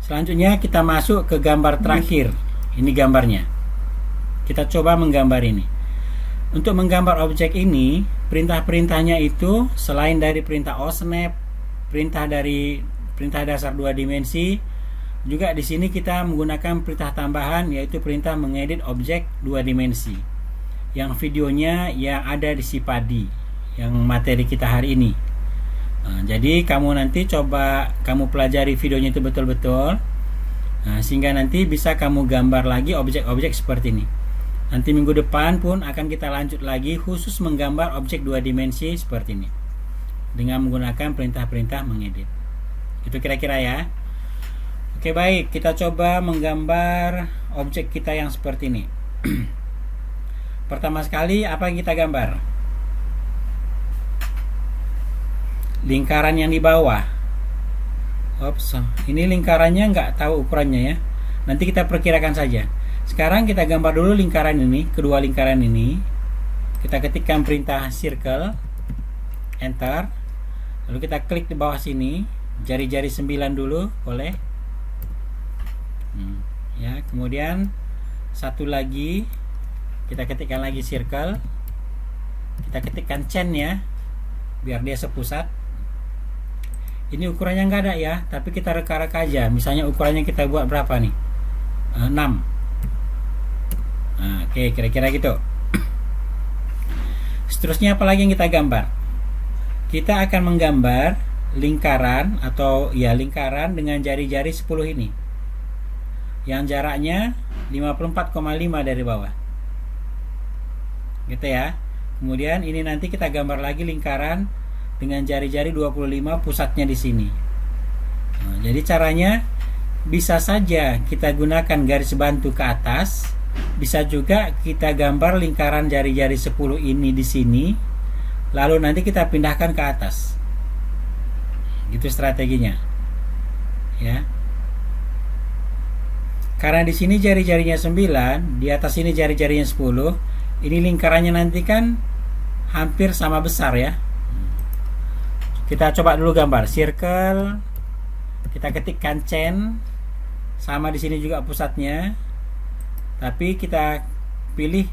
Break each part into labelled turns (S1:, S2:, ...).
S1: Selanjutnya kita masuk ke gambar terakhir. Ini gambarnya. Kita coba menggambar ini. Untuk menggambar objek ini, perintah-perintahnya itu selain dari perintah OSNAP, perintah dasar 2 dimensi, juga di sini kita menggunakan perintah tambahan, yaitu perintah mengedit objek 2 dimensi. Yang videonya yang ada di Sipadi, yang materi kita hari ini. Nah, jadi kamu nanti coba kamu pelajari videonya itu betul-betul, sehingga nanti bisa kamu gambar lagi objek-objek seperti ini. Nanti minggu depan pun akan kita lanjut lagi khusus menggambar objek 2 dimensi seperti ini dengan menggunakan perintah-perintah mengedit. Itu kira-kira ya. Oke, baik, kita coba menggambar objek kita yang seperti ini. Pertama sekali apa yang kita gambar? Lingkaran yang di bawah. Ops, ini lingkarannya nggak tahu ukurannya ya. Nanti kita perkirakan saja. Sekarang kita gambar dulu lingkaran ini, kedua lingkaran ini. Kita ketikkan perintah circle, enter. Lalu kita klik di bawah sini, jari-jari 9 dulu, boleh. Ya, kemudian satu lagi, kita ketikkan lagi circle. Kita ketikkan chain ya, biar dia sepusat. Ini ukurannya nggak ada ya, tapi kita reka-reka aja. Misalnya ukurannya kita buat berapa nih? 6. Oke, kira-kira gitu. Seterusnya apa lagi yang kita gambar? Kita akan menggambar lingkaran atau ya lingkaran dengan jari-jari 10 ini. Yang jaraknya 54,5 dari bawah. Gitu ya. Kemudian ini nanti kita gambar lagi lingkaran dengan jari-jari 25, pusatnya di sini. Nah, jadi caranya bisa saja kita gunakan garis bantu ke atas, bisa juga kita gambar lingkaran jari-jari 10 ini di sini, lalu nanti kita pindahkan ke atas. Gitu strateginya. Ya. Karena di sini jari-jarinya 9, di atas ini jari-jarinya 10, ini lingkarannya nanti kan hampir sama besar ya. Kita coba dulu gambar circle. Kita ketikkan chain. Sama di sini juga pusatnya. Tapi kita pilih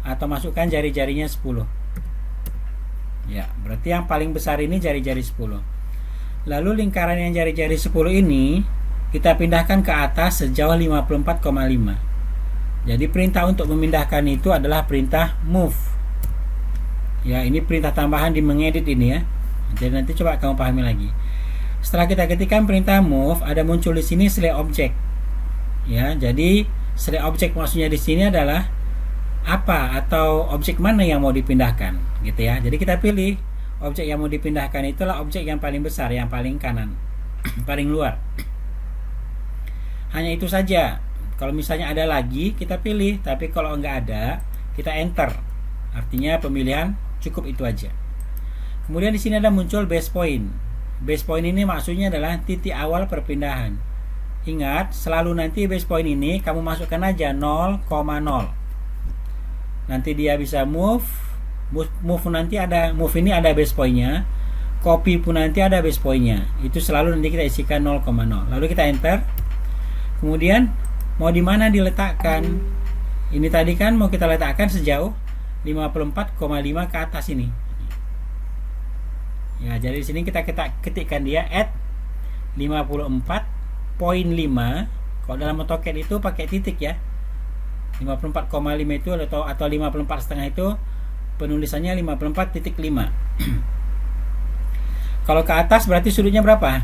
S1: atau masukkan jari-jarinya 10. Ya, berarti yang paling besar ini jari-jari 10. Lalu lingkaran yang jari-jari 10 ini kita pindahkan ke atas sejauh 54,5. Jadi perintah untuk memindahkan itu adalah perintah move. Ya, ini perintah tambahan di mengedit ini ya. Jadi nanti coba kamu pahami lagi. Setelah kita ketikkan perintah move, ada muncul di sini select object. Ya, jadi select object maksudnya di sini adalah apa atau objek mana yang mau dipindahkan, gitu ya. Jadi kita pilih objek yang mau dipindahkan itulah objek yang paling besar, yang paling kanan, paling luar. Hanya itu saja. Kalau misalnya ada lagi kita pilih, tapi kalau enggak ada kita enter. Artinya pemilihan cukup itu aja. Kemudian di sini ada muncul base point. Base point ini maksudnya adalah titik awal perpindahan. Ingat, selalu nanti base point ini kamu masukkan aja 0,0. Nanti dia bisa move nanti ada move ini ada base pointnya. Copy pun nanti ada base pointnya. Itu selalu nanti kita isikan 0,0. Lalu kita enter. Kemudian mau di mana diletakkan? Ini tadi kan mau kita letakkan sejauh 54,5 ke atas ini. Ya, jadi di sini kita ketikkan dia at 54,5. Kalau dalam AutoCAD itu pakai titik ya. 54,5 itu atau 54,5 itu penulisannya 54.5. Kalau ke atas berarti sudutnya berapa?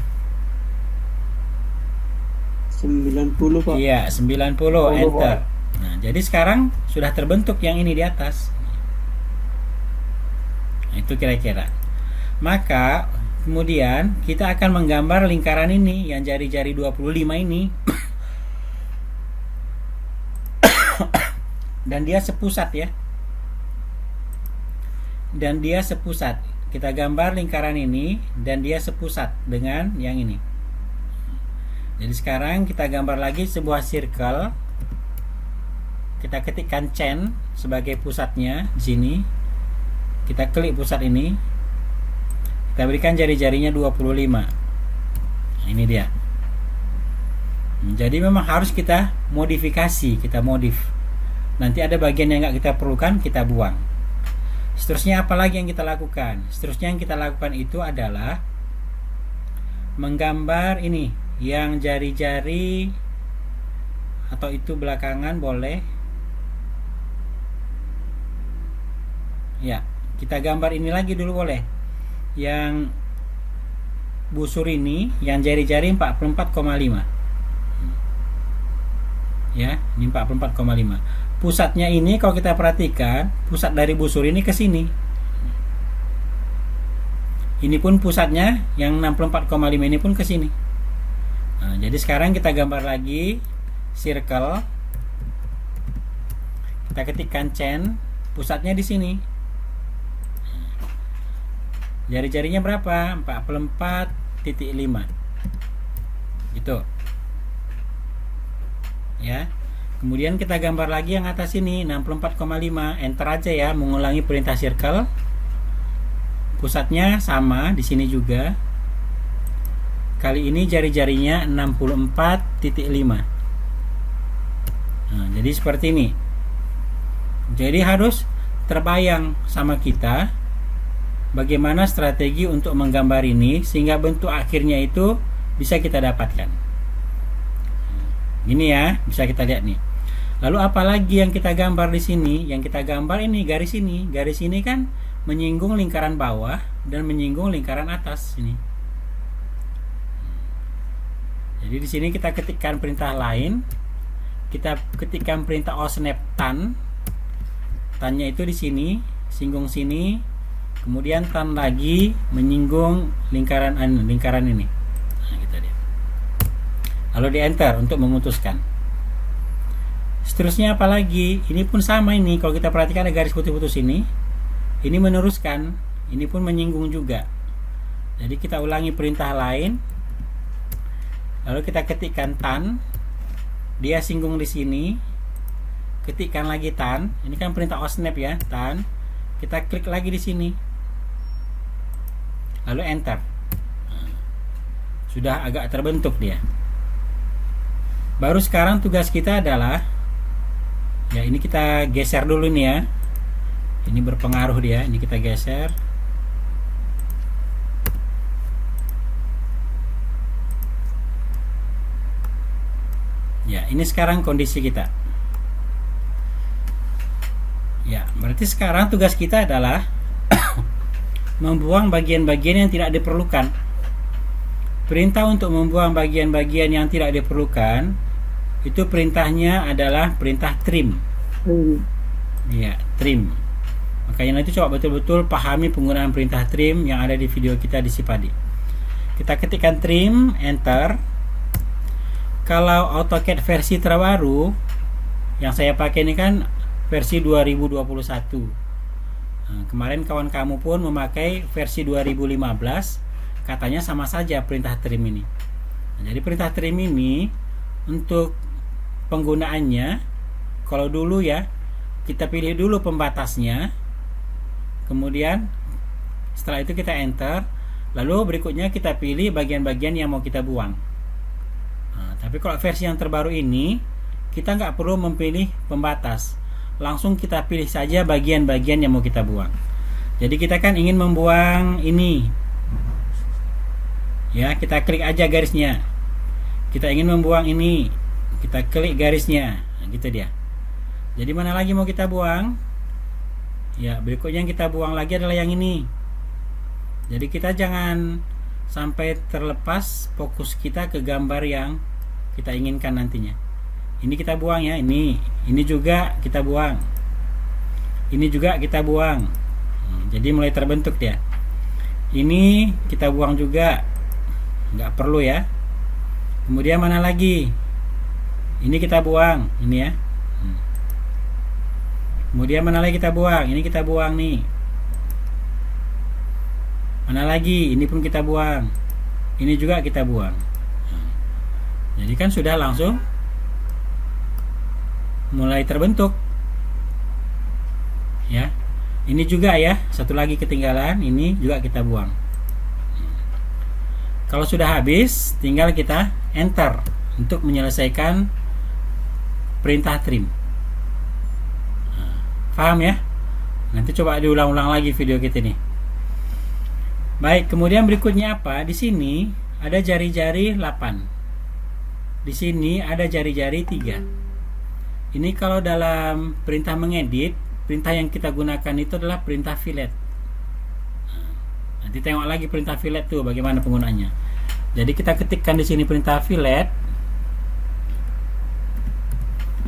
S2: 90, Pak.
S1: Iya, 90, enter. Nah, jadi sekarang sudah terbentuk yang ini di atas. Nah, itu kira-kira. Maka kemudian kita akan menggambar lingkaran ini yang jari-jari 25 ini. Dan dia sepusat ya. Dan dia sepusat. Kita gambar lingkaran ini dan dia sepusat dengan yang ini. Jadi sekarang kita gambar lagi sebuah circle. Kita ketikkan chain sebagai pusatnya di sini. Kita klik pusat ini. Kita berikan jari-jarinya 25. Nah, ini dia. Jadi memang harus kita modifikasi, kita modif. Nanti ada bagian yang nggak kita perlukan, kita buang. Seterusnya apa lagi yang kita lakukan? Seterusnya yang kita lakukan itu adalah menggambar ini, yang jari-jari atau itu belakangan boleh. Ya, kita gambar ini lagi dulu boleh. Yang busur ini, yang jari-jari 44,5. Ya, ini 44,5. Pusatnya ini kalau kita perhatikan, pusat dari busur ini ke sini. Ini pun pusatnya yang 64,5 ini pun ke sini. Nah, jadi sekarang kita gambar lagi circle. Kita ketikkan chain, pusatnya di sini. Jari-jarinya berapa? 44,5. Gitu. Ya. Kemudian kita gambar lagi yang atas ini 64,5. Enter aja ya, mengulangi perintah circle. Pusatnya sama di sini juga. Kali ini jari-jarinya 64,5. Nah, jadi seperti ini. Jadi harus terbayang sama kita bagaimana strategi untuk menggambar ini sehingga bentuk akhirnya itu bisa kita dapatkan. Ini ya, bisa kita lihat nih. Lalu apalagi yang kita gambar di sini? Yang kita gambar ini garis ini. Garis ini kan menyinggung lingkaran bawah dan menyinggung lingkaran atas ini. Jadi di sini kita ketikkan perintah lain. Kita ketikkan perintah osnap tan. Tannya itu di sini, singgung sini. Kemudian tan lagi menyinggung lingkaran ini. Nah, gitu dia. Lalu di enter untuk memutuskan. Seterusnya apa lagi? Ini pun sama ini. Kalau kita perhatikan ada garis putus-putus ini. Ini meneruskan. Ini pun menyinggung juga. Jadi kita ulangi perintah lain. Lalu kita ketikkan tan. Dia singgung di sini. Ketikkan lagi tan. Ini kan perintah osnap ya, tan. Kita klik lagi di sini. Lalu enter. Sudah agak terbentuk dia. Baru sekarang tugas kita adalah, ya ini kita geser dulu nih ya. Ini berpengaruh dia. Ini kita geser. Ya, ini sekarang kondisi kita. Ya, berarti sekarang tugas kita adalah membuang bagian-bagian yang tidak diperlukan. Perintah untuk membuang bagian-bagian yang tidak diperlukan itu perintahnya adalah perintah trim. Ya, trim. Makanya nanti coba betul-betul pahami penggunaan perintah trim yang ada di video kita di Sipadi. Kita ketikkan trim, enter. Kalau AutoCAD versi terbaru yang saya pakai ini kan versi 2021. Nah, kemarin kawan kamu pun memakai versi 2015, katanya sama saja perintah trim ini. Nah, jadi perintah trim ini untuk penggunaannya, kalau dulu ya, kita pilih dulu pembatasnya, kemudian setelah itu kita enter, lalu berikutnya kita pilih bagian-bagian yang mau kita buang. Nah, tapi kalau versi yang terbaru ini, kita nggak perlu memilih pembatas, langsung kita pilih saja bagian-bagian yang mau kita buang. Jadi kita kan ingin membuang ini, ya kita klik aja garisnya. Kita ingin membuang ini, kita klik garisnya. Nah, gitu dia. Jadi mana lagi mau kita buang? Ya, berikutnya yang kita buang lagi adalah yang ini. Jadi kita jangan sampai terlepas fokus kita ke gambar yang kita inginkan nantinya. Ini kita buang ya, ini juga kita buang. Ini juga kita buang. Jadi mulai terbentuk dia. Ini kita buang juga. Nggak perlu ya. Kemudian mana lagi? Ini kita buang, ini ya. Kemudian mana lagi kita buang? Ini kita buang nih. Mana lagi? Ini pun kita buang. Ini juga kita buang. Jadi kan sudah langsung mulai terbentuk. Ya. Ini juga ya, satu lagi ketinggalan, ini juga kita buang. Kalau sudah habis, tinggal kita enter untuk menyelesaikan perintah trim. Paham ya? Nanti coba diulang-ulang lagi video kita nih. Baik, kemudian berikutnya apa? Di sini ada jari-jari 8. Di sini ada jari-jari 3. Ini kalau dalam perintah mengedit, perintah yang kita gunakan itu adalah perintah fillet. Nanti tengok lagi perintah fillet tuh bagaimana penggunaannya. Jadi kita ketikkan di sini perintah fillet,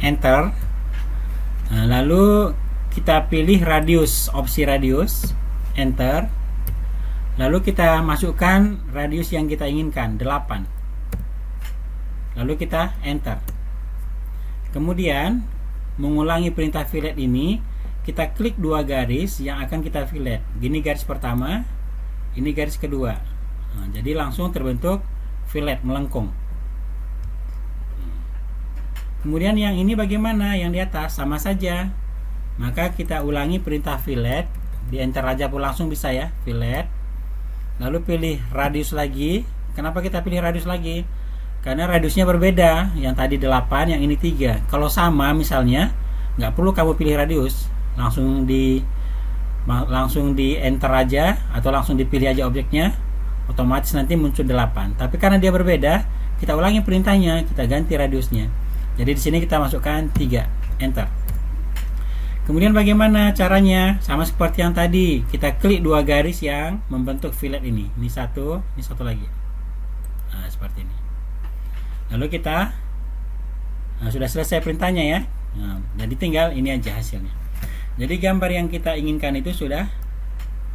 S1: enter. Nah, lalu kita pilih radius, opsi radius, enter. Lalu kita masukkan radius yang kita inginkan, 8. Lalu kita enter. Kemudian mengulangi perintah fillet ini, kita klik 2 garis yang akan kita fillet. Gini garis pertama, ini garis kedua. Nah, jadi langsung terbentuk fillet melengkung. Kemudian yang ini bagaimana? Yang di atas sama saja. Maka kita ulangi perintah fillet, di enter aja pun langsung bisa ya, fillet. Lalu pilih radius lagi. Kenapa kita pilih radius lagi? Karena radiusnya berbeda. Yang tadi 8, yang ini 3. Kalau sama misalnya, nggak perlu kamu pilih radius, langsung di enter aja, atau langsung dipilih aja objeknya, otomatis nanti muncul 8. Tapi karena dia berbeda, kita ulangi perintahnya, kita ganti radiusnya. Jadi di sini kita masukkan 3, enter. Kemudian bagaimana caranya? Sama seperti yang tadi, kita klik 2 garis yang membentuk fillet ini. Ini satu lagi. Nah, seperti ini. Lalu kita sudah selesai perintahnya ya. Nah, jadi tinggal ini aja hasilnya. Jadi gambar yang kita inginkan itu sudah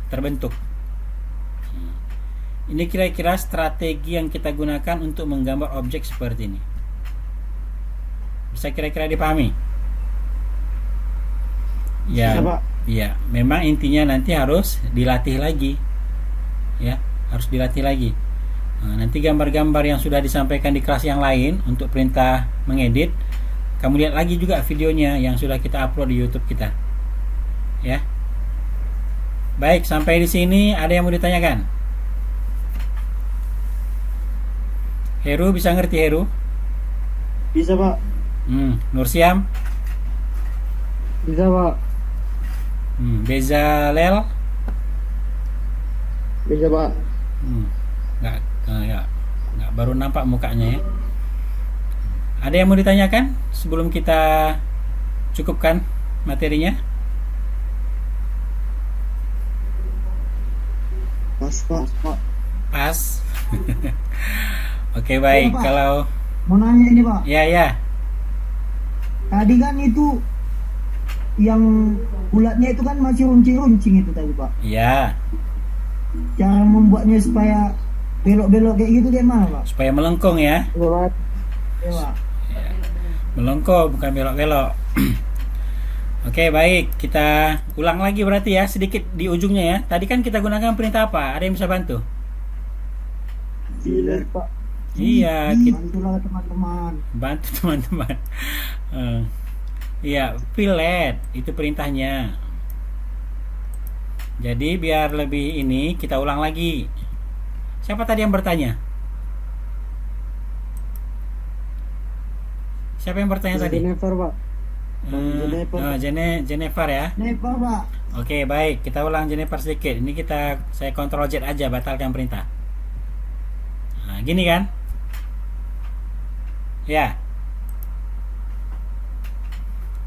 S1: terbentuk. Ini kira-kira strategi yang kita gunakan untuk menggambar objek seperti ini. Bisa kira-kira dipahami? Ya, ya, memang intinya nanti harus dilatih lagi. Ya, harus dilatih lagi. Nah, nanti gambar-gambar yang sudah disampaikan di kelas yang lain untuk perintah mengedit, kamu lihat lagi juga videonya yang sudah kita upload di YouTube kita. Ya. Baik, sampai di sini ada yang mau ditanyakan? Heru bisa ngerti Heru?
S2: Bisa, Pak.
S1: Nursiam?
S2: Bisa, Pak.
S1: Bezalel?
S2: Bisa, Pak.
S1: Nggak baru nampak mukanya ya. Ada yang mau ditanyakan sebelum kita cukupkan materinya?
S2: Pas, Pak.
S1: Pas. Oke, baik.
S3: Pak.
S1: Kalau
S3: Mau nanya ini Pak,
S1: ya.
S3: tadi kan itu yang bulatnya itu kan masih runcing-runcing itu tadi Pak.
S1: Ya,
S3: Cara membuatnya supaya belok-belok kayak gitu dia mana Pak?
S1: supaya melengkung ya.
S3: Lewat. Ya Pak.
S1: Melengkung bukan belok-belok. Oke, baik. Kita ulang lagi berarti ya, sedikit di ujungnya ya. Tadi kan kita gunakan perintah apa? Ada yang bisa bantu?
S2: Fillet, Pak.
S1: Iya,
S3: Bantulah teman-teman.
S1: bantu teman-teman. Iya, fillet itu perintahnya. Jadi biar lebih ini kita ulang lagi. Siapa tadi yang bertanya? Siapa yang bertanya tadi?
S2: Jennifer, Pak.
S1: Jennifer ya.
S3: Never Pak.
S1: Oke, baik. Kita ulang Jennifer sedikit. Ini saya Ctrl Z aja, batalkan perintah. Nah, gini kan? Ya.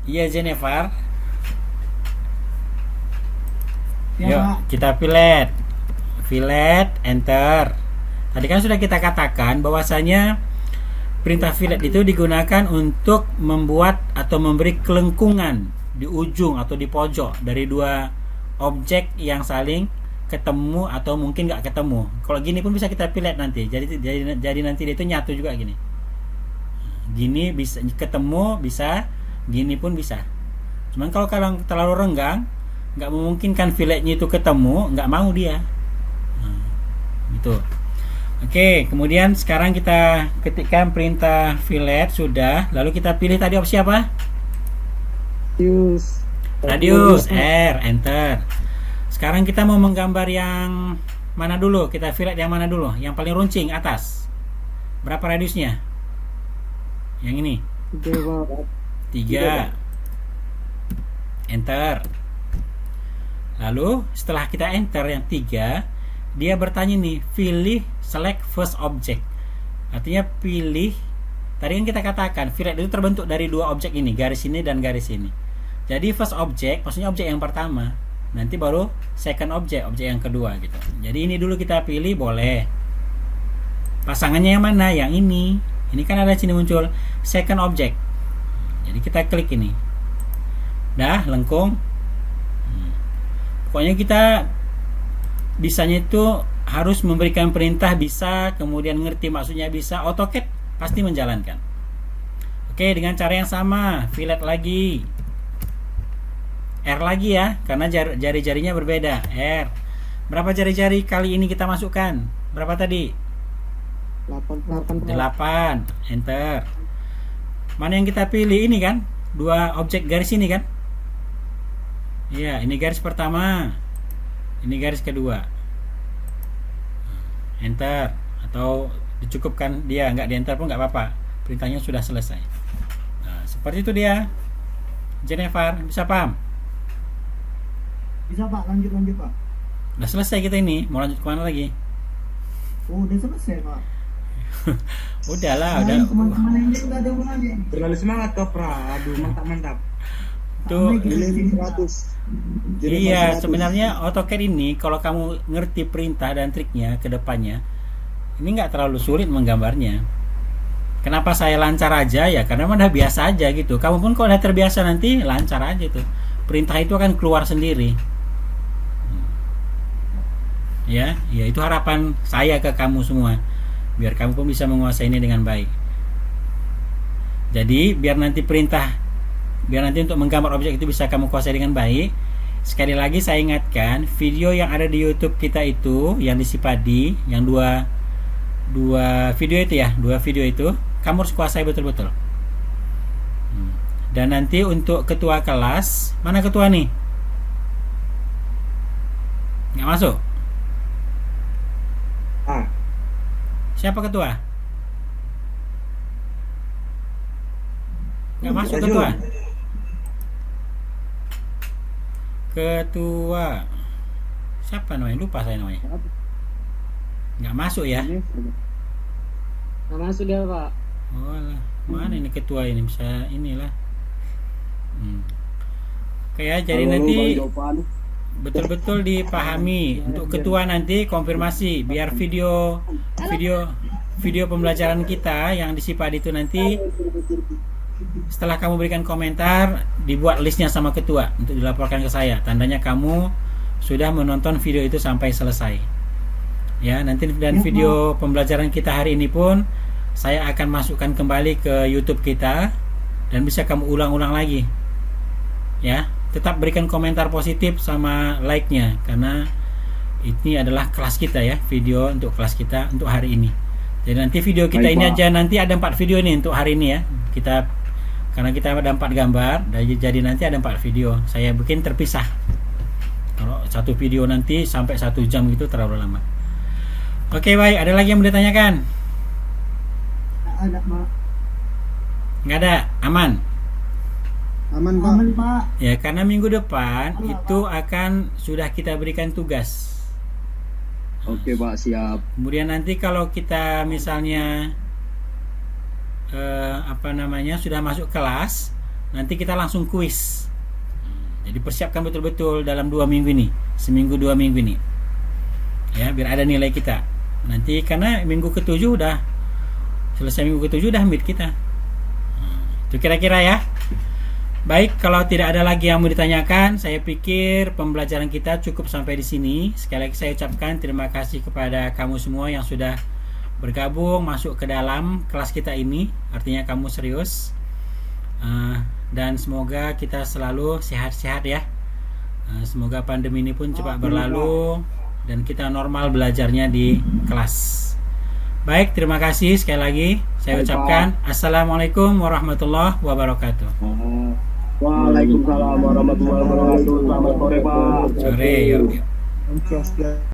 S1: Iya, Jennifer.
S3: Ya
S1: Yuk,
S3: Pak.
S1: kita fillet, enter. Tadi kan sudah kita katakan bahwasanya perintah fillet itu digunakan untuk membuat atau memberi kelengkungan di ujung atau di pojok dari dua objek yang saling ketemu atau mungkin nggak ketemu. Kalau gini pun bisa kita fillet nanti. Jadi nanti dia itu nyatu juga gini. Gini bisa ketemu, bisa gini pun bisa. Cuman kalau terlalu renggang, nggak memungkinkan filletnya itu ketemu, nggak mau dia. Gitu. Oke, kemudian sekarang kita ketikkan perintah fillet sudah, lalu kita pilih tadi opsi apa? Radius R, enter. Sekarang kita mau menggambar yang mana dulu? Kita fillet yang mana dulu? Yang paling runcing atas. Berapa radiusnya? Yang ini.
S2: 3 Pak.
S1: 3. Enter. Lalu setelah kita enter yang 3, dia bertanya nih, pilih select first object. Artinya pilih, tadi kan kita katakan fillet itu terbentuk dari 2 objek ini, garis ini dan garis ini. Jadi first object maksudnya objek yang pertama, nanti baru second object, objek yang kedua gitu. Jadi ini dulu kita pilih, boleh. Pasangannya yang mana? Yang ini. Ini kan ada sini muncul second object. Jadi kita klik ini. Dah lengkung. Pokoknya kita bisanya itu harus memberikan perintah bisa, kemudian ngerti maksudnya bisa. AutoCAD pasti menjalankan. Oke, dengan cara yang sama, fillet lagi. R lagi ya, karena jari-jarinya berbeda. R. Berapa jari-jari kali ini kita masukkan? Berapa tadi?
S2: 8.
S1: 8. Enter. Mana yang kita pilih? Ini kan? 2 objek garis ini kan? Iya, ini garis pertama. Ini garis kedua. Enter. Atau dicukupkan dia, nggak di enter pun nggak apa-apa. Perintahnya sudah selesai. Nah, seperti itu dia. Jennifer, bisa paham?
S3: Bisa Pak, lanjut Pak.
S1: Udah selesai kita ini. Mau lanjut kemana lagi?
S3: Oh, udah selesai Pak.
S1: Udahlah,
S3: Nah,
S1: udah.
S3: teman-teman yang lain nggak ada hubungannya.
S2: Terlalu semangat Kopra. Aduh, mantap.
S1: Tuh.
S2: Pilih 100.
S1: Iya, sebenarnya AutoCAD ini kalau kamu ngerti perintah dan triknya ke depannya, ini nggak terlalu sulit menggambarnya. Kenapa saya lancar aja ya? Karena udah biasa aja gitu. Kamu pun kalau udah terbiasa nanti lancar aja tuh. Perintah itu akan keluar sendiri. Ya itu harapan saya ke kamu semua. Biar kamu pun bisa menguasai ini dengan baik. Jadi biar nanti untuk menggambar objek itu bisa kamu kuasai dengan baik. Sekali lagi saya ingatkan, video yang ada di YouTube kita itu, yang di Sipadi, yang dua video itu ya, 2 video itu kamu harus kuasai betul-betul. Dan nanti untuk ketua kelas, mana ketua nih? Nggak masuk? Siapa ketua? Nggak masuk ketua. Ketua siapa namanya? Lupa saya namanya. Nggak masuk ya?
S2: Nggak masuk dia Pak.
S1: Oh lah, mana ini ketua ini? Bisa inilah. Kayak jadi nanti betul-betul dipahami. Untuk ketua nanti konfirmasi biar video pembelajaran kita yang di Sipadi itu nanti setelah kamu berikan komentar dibuat listnya sama ketua untuk dilaporkan ke saya. Tandanya kamu sudah menonton video itu sampai selesai. Ya, nanti dan video pembelajaran kita hari ini pun saya akan masukkan kembali ke YouTube kita dan bisa kamu ulang-ulang lagi. Ya, tetap berikan komentar positif sama like-nya karena ini adalah kelas kita ya, video untuk kelas kita untuk hari ini. Jadi nanti video kita ini aja nanti ada 4 video ini untuk hari ini ya. Karena kita ada 4 gambar, jadi nanti ada 4 video. Saya bikin terpisah. Kalau satu video nanti sampai 1 jam gitu terlalu lama. Oke, baik. Ada lagi yang mau ditanyakan?
S3: Ada Pak.
S1: Nggak ada? Aman?
S2: Aman Pak.
S3: Aman Pak.
S1: Ya, karena minggu depan itu akan sudah kita berikan tugas.
S2: Oke Pak, siap.
S1: Kemudian nanti kalau kita misalnya sudah masuk kelas, nanti kita langsung kuis. Jadi persiapkan betul-betul dalam 2 minggu ini, seminggu 2 minggu ini. Ya, biar ada nilai kita. Nanti karena minggu ke-7 udah selesai, minggu ke-7 udah mid kita. Itu kira-kira ya. Baik, kalau tidak ada lagi yang mau ditanyakan, saya pikir pembelajaran kita cukup sampai di sini. Sekali lagi saya ucapkan terima kasih kepada kamu semua yang sudah bergabung masuk ke dalam kelas kita ini. Artinya kamu serius. Dan semoga kita selalu sehat-sehat ya. Semoga pandemi ini pun cepat berlalu dan kita normal belajarnya di kelas. Baik, terima kasih sekali lagi. Saya ucapkan Assalamualaikum warahmatullahi wabarakatuh.
S2: Waalaikumsalam warahmatullahi wabarakatuh. Selamat sore Pak.
S1: Sore, yuk.